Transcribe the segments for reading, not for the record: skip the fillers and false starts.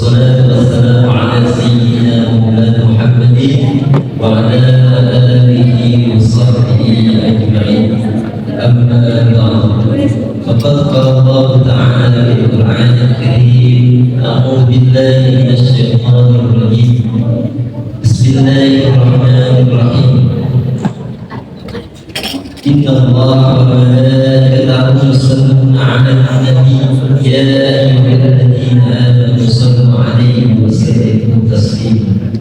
والصلاة والسلام على سيدنا مولانا محمد وعلى آله وصحبه أجمعين. أما بعد، فقد قال الله تعالى في القرآن الكريم: أعوذ بالله من الشيطان الرجيم. بسم الله الرحمن الرحيم. إن الله وملائكته يصلون على النبي يا أيها الذين آمنوا صلوا عليه وسلموا تسليما.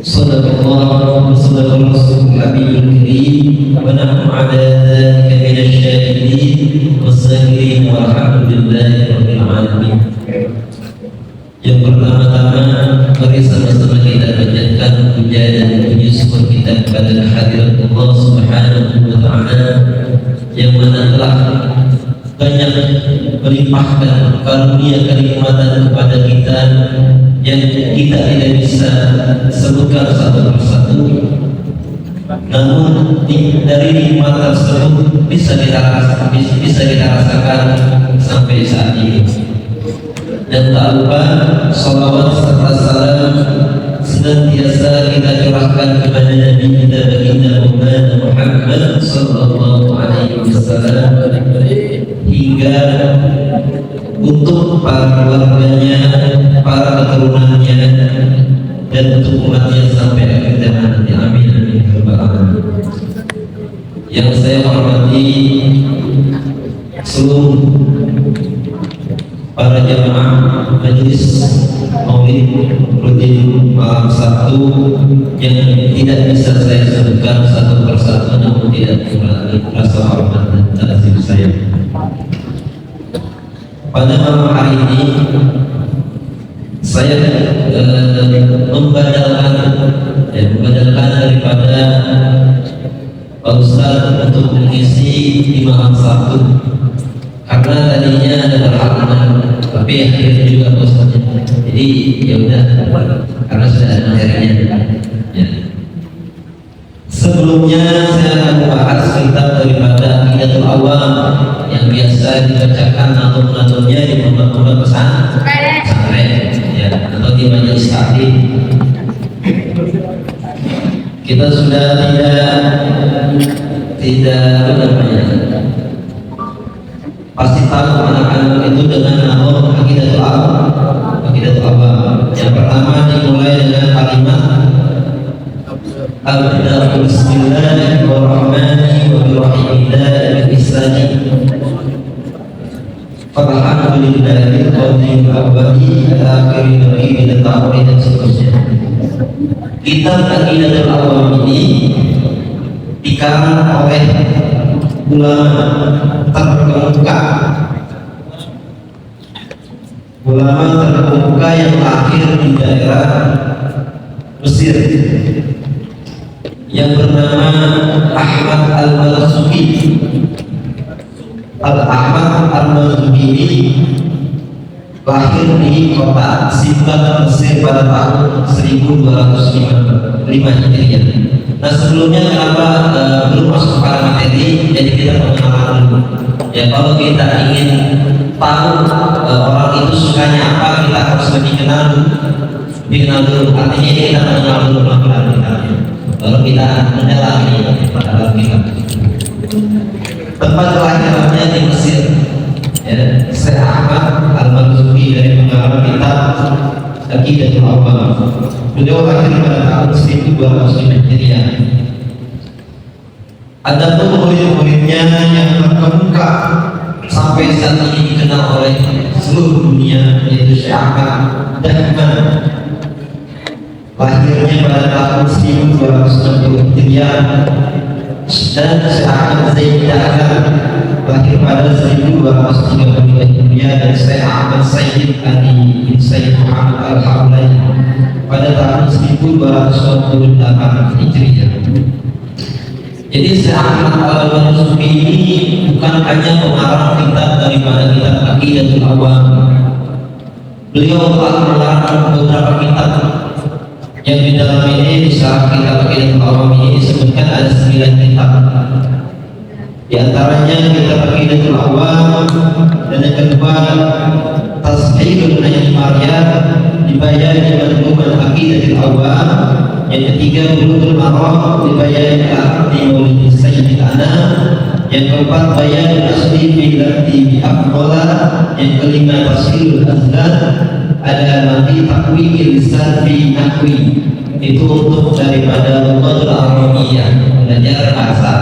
صدق الله وصدق الرسول النبي الكريم، ونحن على ذلك من الشاهدين والذاكرين والحمد لله رب العالمين. Yang pertama-tama, mari sama-sama kita panjatkan puja dan puji syukur kita kepada hadirat Allah Subhanahu wa Ta'ala yang mana telah banyak melimpahkan karunia kenikmatan kepada kita yang kita tidak bisa sebutkan satu persatu, namun dari nikmat tersebut bisa kita rasakan sampai saat ini. Dan tak lupa salawat serta salam senantiasa kita curahkan kepada Nabi kita baginda Muhammad sallallahu alaihi wasallam, hingga untuk para keluarganya, para keturunannya, dan untuk umatnya sampai akhir zaman nanti. Amin amin ya rabbal alamin. Yang saya hormati seluruh para jamaah majelis maulid rutin malam Sabtu yang tidak bisa saya sebutkan satu persatu, namun tidak mengurangi rasa hormat dan ta'zim saya. Pada malam hari ini saya membadalkan daripada Pak Ustaz untuk mengisi di malam Sabtu, karena tadinya ada berhalangan, tapi akhirnya juga Ustaz. Jadi ya udah, karena sudah ada materinya. Ya. Sebelumnya saya akan membahas kitab daripada Aqidatul Awam yang biasa dibacakan natum-natumnya di pondok-pondok pesantren, ya, atau di majelis taklim. Kita sudah tidak apa namanya, pasti tahu anak-anak itu dengan nama Aqidatul Awam. Aqidatul Awam yang pertama dimulai dengan kalimat Abda'u bismillahirrahmanirrahim wa birahimillahil isani Alhamdulillahil qadil awwali akhirin nabi ta'awri dan seterusnya. Kitab Aqidatul Awam ini dikarang oleh ulama terkemuka yang lahir di daerah Mesir yang bernama Ahmad Al-Marzuki. Ahmad Al-Marzuki ini lahir di kota Simbang, Mesir pada tahun 1205 Hijriah. Nah, sebelumnya kenapa belum masuk pada materi, jadi kita pengenalan dulu. Ya, kalau kita ingin tahu orang itu sukanya apa, kita harus lebih kenal dulu. Artinya ini kita mengenal dulu pelan-pelan kita. Baru kita mendalami pada dalam kitab. Tempat kelahirannya di Mesir. Ya, Syekh Ahmad Al-Marzuki dari pengarang kitab Aqidatul Awam. Beliau lahir pada tahun 1205 Hijriah. Adapun murid-muridnya yang terkemuka sampai saat ini dikenal oleh seluruh dunia, yaitu Syekh Ahmad Dahman. Lahirnya pada tahun 1260 Hijriah, dan Syekh Ahmad Zaid Dahlan lahir pada 1232 Hijriah, dan Syekh Ahmad Sayyid Ali bin Sayyid Muhammad Al-Hawlai pada tahun 1228 Hijriah. Jadi Syekh Ahmad Al-Marzuki ini bukan hanya mengarang kitab daripada kitab Aqidatul Awam. Beliau telah mengarang beberapa kitab yang di dalam ini, di syarah kitab Aqidatul Awam ini disebutkan ada 9 kitab. Di antaranya kitab Aqidatul Awam, dan yang kedua tashilul ayat Maryam dibayar dengan bukan aqidatul awam. Yang ketiga bulughul maram dibayar dengan di maulid sayyidil anam. Yang keempat bayan asli bilati bi'afdala. Yang kelima tashilul azlan ada nanti takwil lisan fi nahwi. Itu untuk daripada Lughul Arabiyyah, belajar bahasa.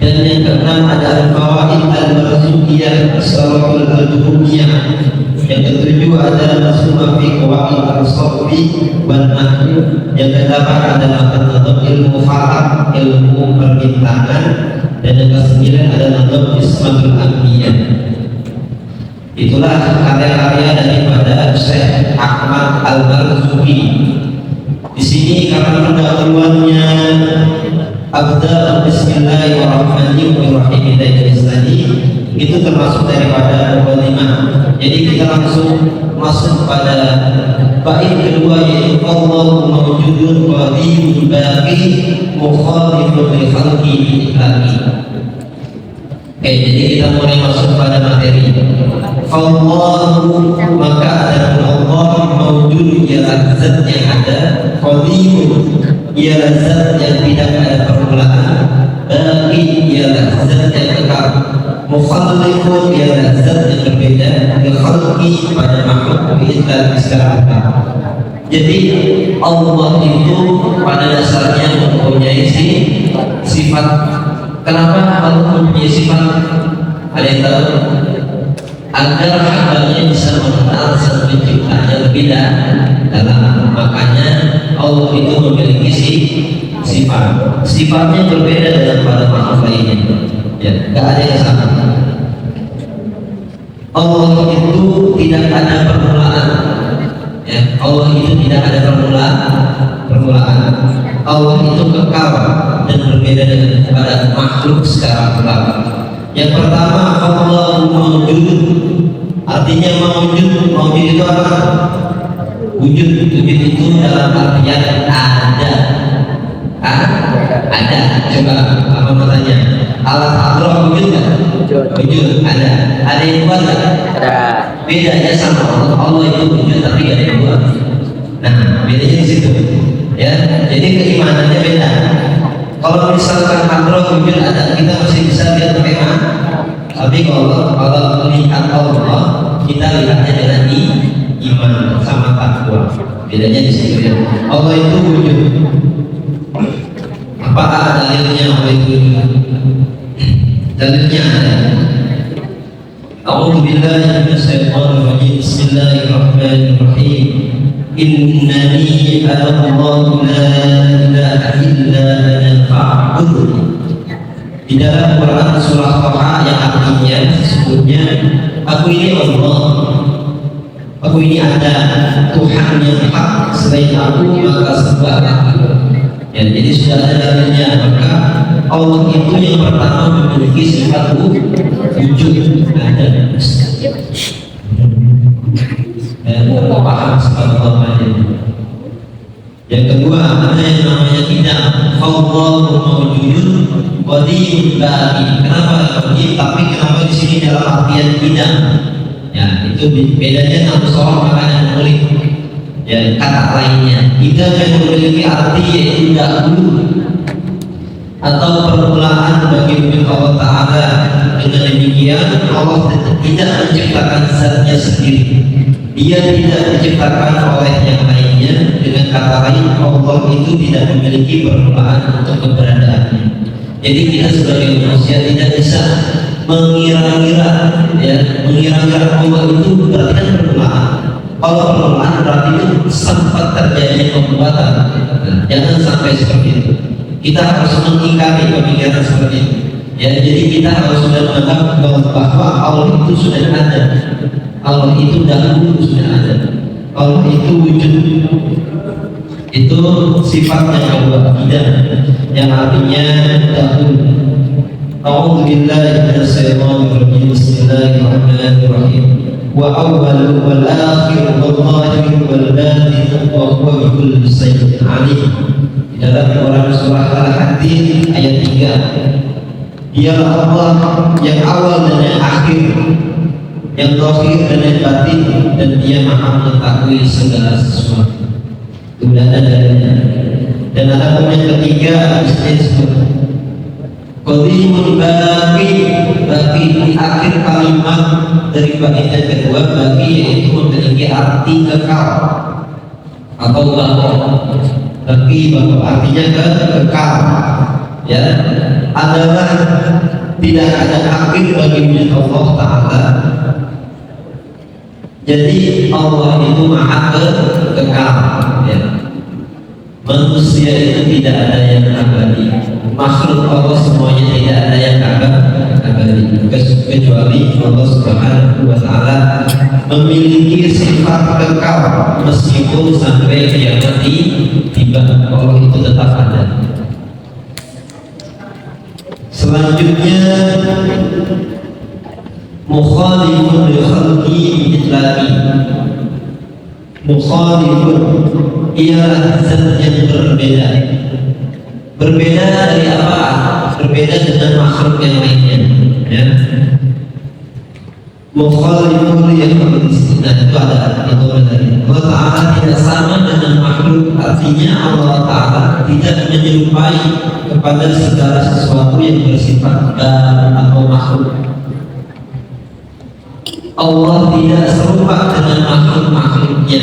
Dan yang keenam ada al-fawaid al-marzuqiyah as-saraful al-duhumiyah. Yang ketujuh ada masumah fi qawaid al-sarfi wal nahwi. Yang kedelapan adalah tentang ilmu falak, ilmu perbintangan. Dan yang kesembilan ada tentang ismatul anbiya. Itulah karya-karya daripada Syekh Ahmad Al-Marzuqi. Di sini karena pendahuluannya Abda Bismillahirrahmanirrahim tadi itu termasuk daripada mukadimah. Jadi kita langsung masuk pada bait kedua, yaitu Allahu mawjudun qadimun baqi mukhalifun li khalqi bi ihlaqi. Oke, jadi kita mulai masuk pada materi. Allahu, maka ada Allah mawjud, ialah zat yang ada, qadimun ialah zat yang tidak ada permulaan, baqi ialah zat yang kekal, mukhalifun ialah zat yang berbeda, li khalqi pada makhluk biidzan secara akal. Jadi Allah itu pada dasarnya mempunyai sifat. Kenapa Allah mempunyai sifat? Ada yang tahu? Agar hambanya bisa mengenal sang penciptanya lebih dalam. Makanya Allah itu memiliki sifat. Sifatnya berbeda dengan pada makhluk lainnya. Ya, tidak ada yang sama. Allah itu tidak ada permulaan. Ya, Allah itu tidak ada permulaan. Allah itu kekal dan berbeda dengan pada makhluk secara mutlak. Yang pertama, Allah mawjud. Artinya mawjud itu apa? Wujud itu dalam artian ada. Ada. Coba apa matanya? Alat hadroh wujud nggak? Wujud. Ada. Ada yang buat nggak? Ada. Bedanya sama Allah. Allah itu wujud tapi nggak ada yang buat. Nah, bedanya di situ. Ya, jadi keimanannya beda. Kalau misalkan hadroh wujud ada, kita masih bisa lihat pakai mata. Tapi kalau melihat Allah, kita lihatnya dengan iman sama takwa. Bedanya di situ ya. Allah itu wujud. Apa dalilnya Allah itu wujud? Dalilnya ada. A'udzubillahi minasyaitonirrajim. Bismillahirrahmanirrahim. Innani anallahu la ilaha illa ana fa'budni. Di dalam Quran surah Taha yang artinya sesungguhnya aku ini Allah, aku ini ada Tuhan yang hak, selain aku maka sembah aku. Ya, jadi sudah ada dalilnya. Maka Allah itu yang pertama memiliki sifat wujud, ada. Paham subhanallah. Yang kedua ada yang namanya tidak. Allahu mawjudun qadimun baqi. Kenapa qadim? Tapi kenapa di sini dalam artian tidak? Ya, itu bedanya satu soal makanya menulis. Ya, kata lainnya tidak yang memiliki arti yaitu dahulu atau permulaan bagi milik Allah Ta'ala. Dengan demikian Allah tidak menciptakan zatnya sendiri, Dia tidak diciptakan oleh yang lainnya. Dengan kata lain, Allah itu tidak memiliki permulaan untuk keberadaannya. Jadi kita sebagai manusia tidak bisa mengira-ngira, ya, mengira-ngira Allah itu berarti kan permulaan. Kalau permulaan berarti itu sempat terjadi pembuatan. Nah, jangan sampai seperti itu. Kita harus mengingkari pemikiran seperti itu. Ya, jadi kita harus sudah menganggap bahwa Allah itu sudah ada. Allah itu dahulu sudah ada. Allah itu wujud. Itu sifatnya Allah tidak, yang artinya dahulu. A'udzubillahi minasyaitonirrajim. Bismillahirrahmanirrahim. Wa awwalu wal akhir wal zahir wal batin wa huwa bi kulli syai'in alim. Dalam Quran surah Al-Hadid ayat 3. Dialah Allah yang awal dan yang akhir, yang zahir dan yang batin, dan Dia Maha mengetahui segala sesuatu. Sudah ada dalilnya. Dan ada yang ketiga disebut Qadimul baqi, baqi di akhir kalimat dari bait yang kedua. Baqi yaitu memiliki arti kekal atau baqi artinya kekal, ya, adalah tidak ada akhir bagi wujud Allah Ta'ala. Jadi Allah itu maha kekal, ya. Manusia itu tidak ada yang abadi, makhluk Allah semuanya tidak ada yang abadi, kecuali Allah Subhanahu wa Ta'ala memiliki sifat kekal meskipun sampai kiamat tiba. Allah itu tetap ada. Selanjutnya mukhalifun li khalqi itlaqi. Mukhalifun ialah zat yang berbeda. Berbeda dari apa? Berbeda dengan makhluk yang lainnya, ya. Mukhalifun li khalqi, nah itu ada itu dari Allah Ta'ala tidak sama dengan makhluk. Artinya Allah Ta'ala tidak menyerupai kepada segala sesuatu yang bersifat atau makhluk. Allah tidak serupa dengan makhluk-makhluknya.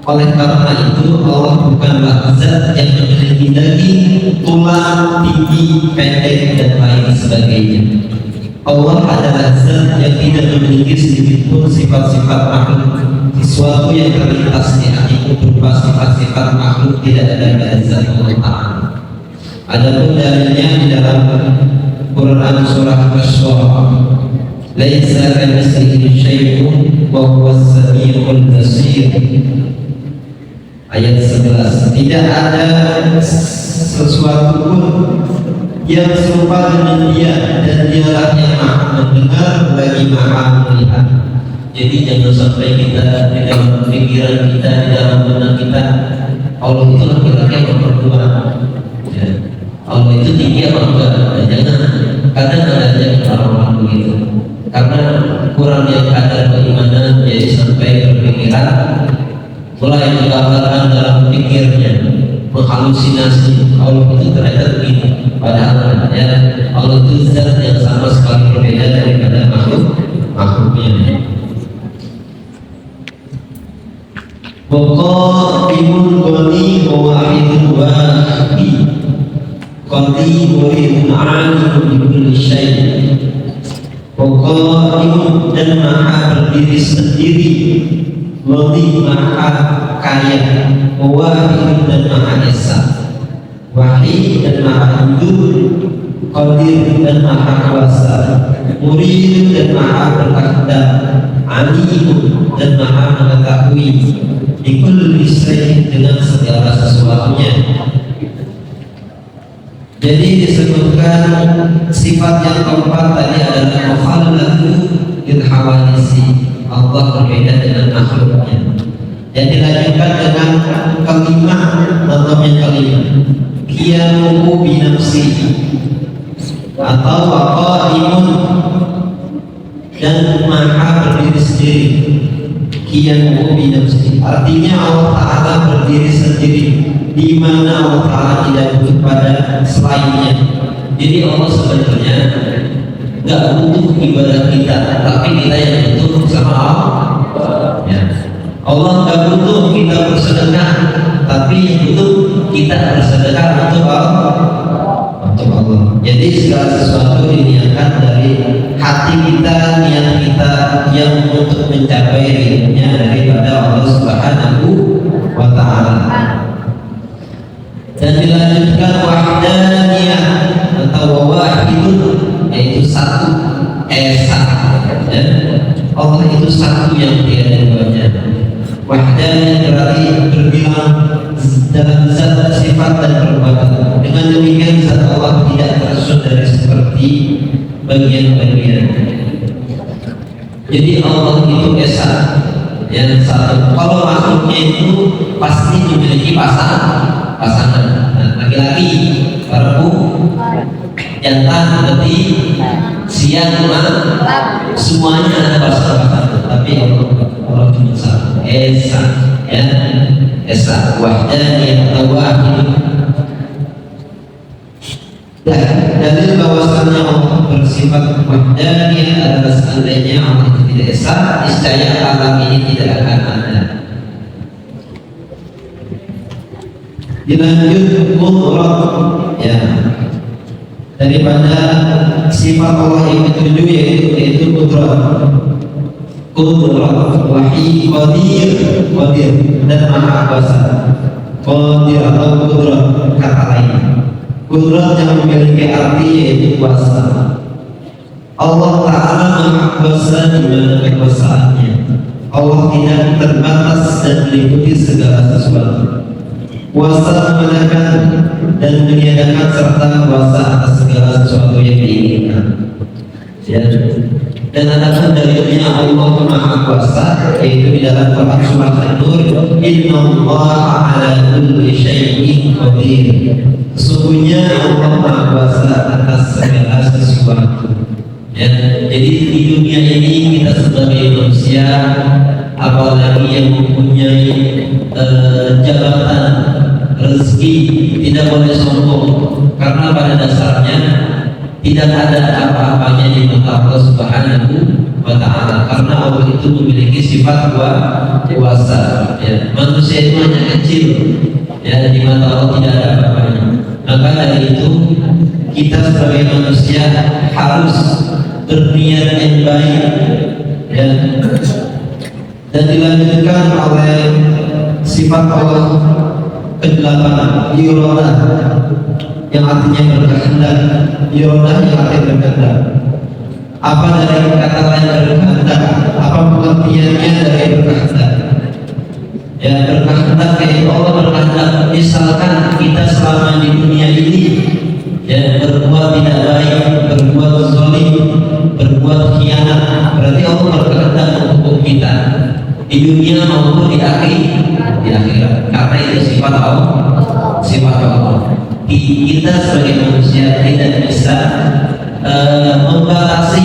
Oleh karena itu Allah bukanlah zat yang memiliki daging, tulang, tinggi, pendek, dan lain sebagainya. Allah adalah zat yang tidak memiliki sedikitpun sifat-sifat makhluk. Sesuatu yang terlintas di hatimu berupa sifat-sifat makhluk tidak ada pada zat Allah Ta'ala. Adapun dalilnya di dalam Quran surah Asy-Syura, laisa kamitslihi syai'un wa huwas samiul basir. Ayat 11. Tidak ada sesuatu pun yang serupa dengan Dia, dan Dialah yang Maha mendengar lagi Maha melihat. Jadi jangan sampai kita di dalam pikiran kita, di dalam benak kita, Allah itu laki-laki yang berdua, ya. Allah itu tinggi apa enggak? Jangan. Kadang ada orang-orang begitu. Karena kurangnya kadar keimanan, jadi sampai berpikiran mulai menggambarkan dalam pikirnya, menghalusinasi Allah itu ternyata begini. Padahal ya, Allah itu zat yang sama sekali berbeda daripada makhluknya. Qadimun qadi wa wahidun wahid, qadi muridun alimun bi kulli syai'. Qadimun dan maha berdiri sendiri, qadi maha kaya, wahid dan maha esa, wahid dan maha hidup, qadir dan maha kuasa, murid dan maha berkehendak, alim dan maha mengetahui, ikul lisai dengan segala sesuatunya. Jadi disebutkan sifat yang keempat tadi adalah mukhallatu bil hawadisi. Allah berbeda dengan makhluknya. Dan dilanjutkan dengan kalimat atau yang kelima, qiyamuhu bi nafsihi atau qaimun dan maha berdiri sendiri. Qiyamuhu bi nafsihi artinya Allah Ta'ala berdiri sendiri, di mana Allah Ta'ala tidak butuh pada selainnya. Jadi Allah sebenarnya nggak butuh ibadah kita, tapi kita yang butuh sama Allah. Ya. Allah nggak butuh kita bersedekah, tapi yang butuh kita bersedekah untuk Allah. Untuk Allah. Jadi segala sesuatu diniatkan dari hati kita, niat kita yang untuk mencapai ridhonya daripada Allah Subhanahu wa Ta'ala. Dan dilanjutkan wahdaniyah atau wahidun, yaitu satu, esa, ya. Allah itu satu yang tiada duanya. Wahdaniyah berarti berbilang dalam zat, sifat dan perbuatan. Dengan demikian zat Allah tidak tersusun dari seperti bagian-bagian. Jadi Allah itu esa, yang satu. Kalau makhluknya itu pasti memiliki pasangan, laki-laki, perempuan, jantan, betina, siang, malam, semuanya ada bahasa-bahasa. Tapi Allah cuma satu, esa, ya, esa, wahdaniyah atau wahid. Dan dalil bahwasannya Allah bersifat wahdaniyah adalah seandainya Allah itu tidak esa, niscaya alam ini tidak akan ada. Dilanjut qudrah, ya, daripada sifat Allah yang ketujuh yaitu qudrah, wahid, qadir dan maha kuasa. Qadir atau qudrah kata lain, qudrah yang memiliki arti yaitu kuasa. Allah Ta'ala maha kuasa di mana kekuasaannya. Allah tidak terbatas dan meliputi segala sesuatu. Kuasa memudahkan dan meniadakan serta kuasa atas segala sesuatu yang diinginkan. Ya. Dan adapun dalilnya Allah Maha Kuasa yaitu di dalam Quran surah An-Nur, Innallaha ala kulli syai'in qadir. Sesungguhnya Allah Maha Kuasa atas segala sesuatu. Ya. Jadi di dunia ini kita sebagai manusia, apalagi yang mempunyai jabatan rezeki, tidak boleh sombong, karena pada dasarnya tidak ada apa-apanya di mata Allah Subhanahu wa Ta'ala, karena Allah itu memiliki sifat kuasa. Ya. Manusia itu hanya kecil, ya, di mata Allah tidak ada apa-apanya. Maka dari itu kita sebagai manusia harus berniat yang baik, ya. Dan dilanjutkan oleh sifat Allah ke-8, iradah, yang artinya berkehendak. Iradah yang artinya berkehendak. Apa dari kata lain berkehendak? Apa pengertiannya dari berkehendak? Ya, berkehendak yaitu Allah berkehendak. Misalkan kita selama di dunia ini, ya, berbuat tidak baik, berbuat zalim, berbuat khianat, berarti Allah berkehendak untuk kita di dunia maupun di akhirat. Karena itu sifat Allah, kita sebagai manusia tidak bisa membatasi,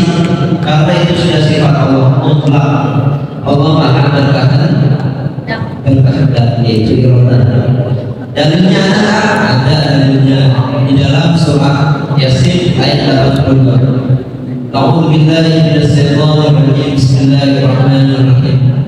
karena itu sudah sifat Allah mutlak. Allah Maha berkehendak, yaitu iradah. Dalilnya ada dalilnya di dalam surah Yasin ayat 82. A'udzu billahi minasy syaithanir rajim. Bismillahirrahmanirrahim.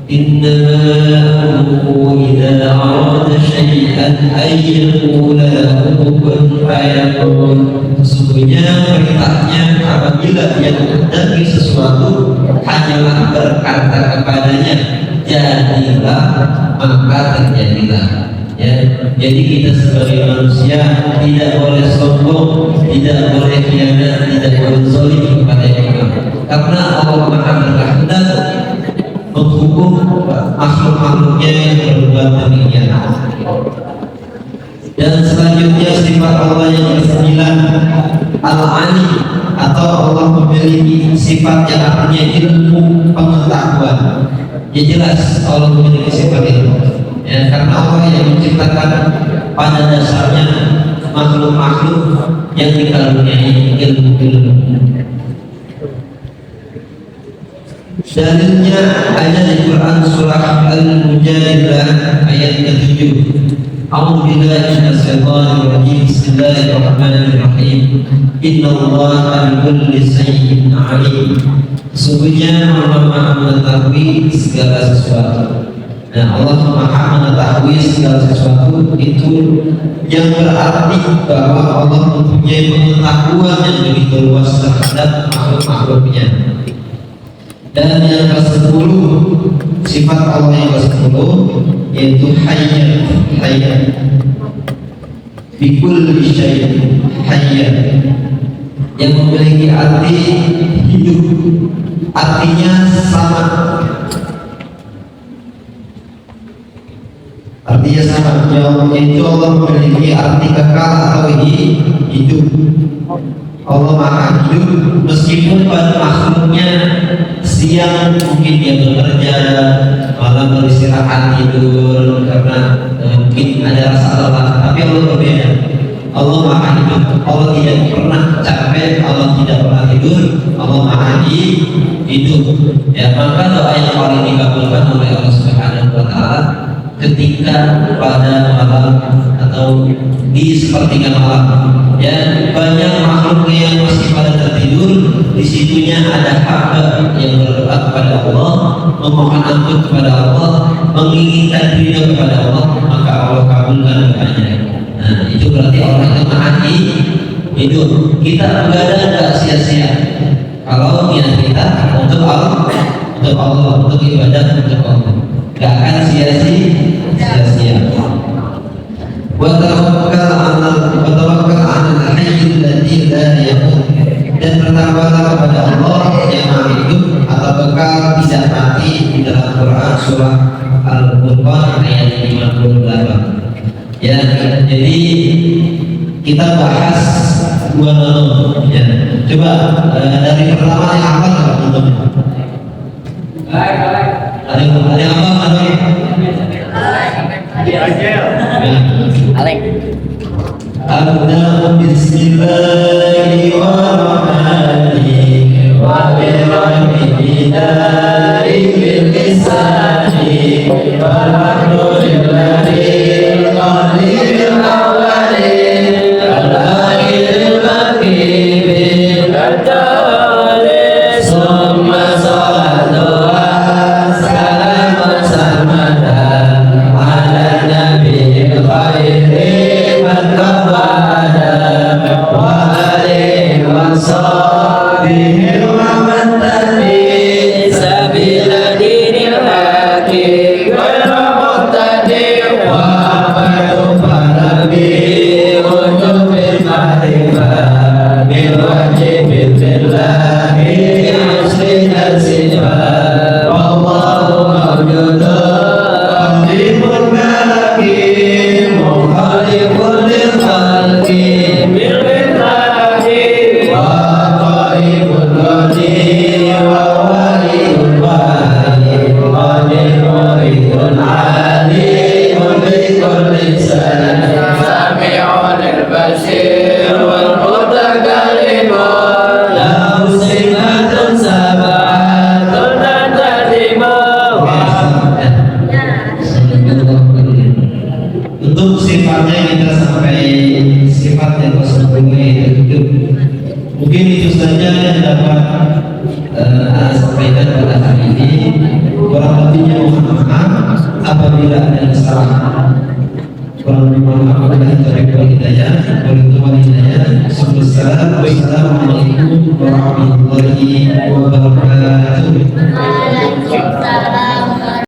Innama amruhu idza arada syai'an ay yaqula lahu kun fayakun. Sesungguhnya perintahnya apabila dia menghendaki sesuatu hanyalah berkata kepadanya jadilah, maka terjadilah. Ya, jadi kita sebagai manusia tidak boleh sombong, tidak boleh khianat, tidak boleh zalim kepada yang lain, karena Allah Maha berkehendak menghukum makhluk-makhluknya yang berbuat demikian. Dan selanjutnya sifat Allah yang ke-9, Al-Ali, atau Allah memiliki sifat yang artinya ilmu pengetahuan. Ya jelas Allah memiliki sifat itu. Ya, karena Allah yang menciptakan pada dasarnya makhluk-makhluk yang dikaruniai ilmu-ilmu. Dalilnya ada di Quran surah Al-Mujadilah ayat ke-7. A'udzu billahi minasy syaithanir rajim. Bismillahirrahmanirrahim. Innallaha bikulli syai'in 'alim. Sesungguhnya Allah Maha mengetahui segala sesuatu. Nah, Allah Maha mengetahui segala sesuatu itu yang berarti bahwa Allah mempunyai pengetahuan yang begitu luas terhadap makhluk-makhluknya. Dan yang ke-10, sifat Allah yang ke-10 yaitu hayyan bikulli syai'in, hayyan, yang memiliki arti hidup, artinya sama. Artinya sama, yaitu Allah memiliki arti kekal atau hidup. Allah Maha hidup, meskipun pada makhluknya siang mungkin dia bekerja, malam beristirahat tidur karena mungkin ada rasa lelah, tapi Allah berbeda. Allah maha hidup, Allah tidak pernah capek, Allah tidak pernah tidur, Allah maha hidup. Ya, maka doa yang paling dikabulkan oleh Allah Subhanahu wa taala ketika pada malam atau di sepertiga malam, ya, banyak makhluk yang masih pada tertidur, di situnya ada hamba yang berdoa kepada Allah, memohon ampun kepada Allah, menginginkan ridho kepada Allah, maka Allah kabulkan doanya. Nah, itu berarti orang itu maha hidup. Kita begadang tidak sia-sia kalau niat kita untuk Allah, untuk ibadah untuk Allah, gak akan sia-sia. Wa tawakkal 'alal hayyil ladzi la yamut, dan bertawakal kepada Allah yang maha hidup atau kekal tidak mati di dalam Quran surah Al-Furqan ayat 58. Ya, jadi kita bahas dua nama. Ya, coba dari pertama yang apa nggak? Ada yang apa? Alek. Abda bismillahirrahmanirrahim wa birahmatillahi bil lisani walhamdulillahil qadiril awwalin al-akhiril baqibil adali summa salatu wassalamu sarmadan ala nabiyil khairi man qabada wa alihi wa sahbihi wa man tabi sabila dinil haqi ghayra muhtadi wa abadu fanabi ujubil mahrifah bil wajibil billahi muslim al-sifat wallahu mawjudun qadimul malaki mukhalifun lil khalqi bil fitrahi wa qaibul ghani wa waliyul wali qadirun alimun bi kulli sanin sami'un al-basir wal mutakallimun lahu sifatun sab'atun tadimu. Untuk sifatnya kita sampai sifat yang ke-10 yaitu hidup. Mungkin itu saja yang dapat saya sampaikan pada hari ini. Kurang lebihnya mohon maaf apabila ada kesalahan. Kurang lebih mohon maaf apabila ada hidayah. Wassalamualaikum warahmatullahi wabarakatuh.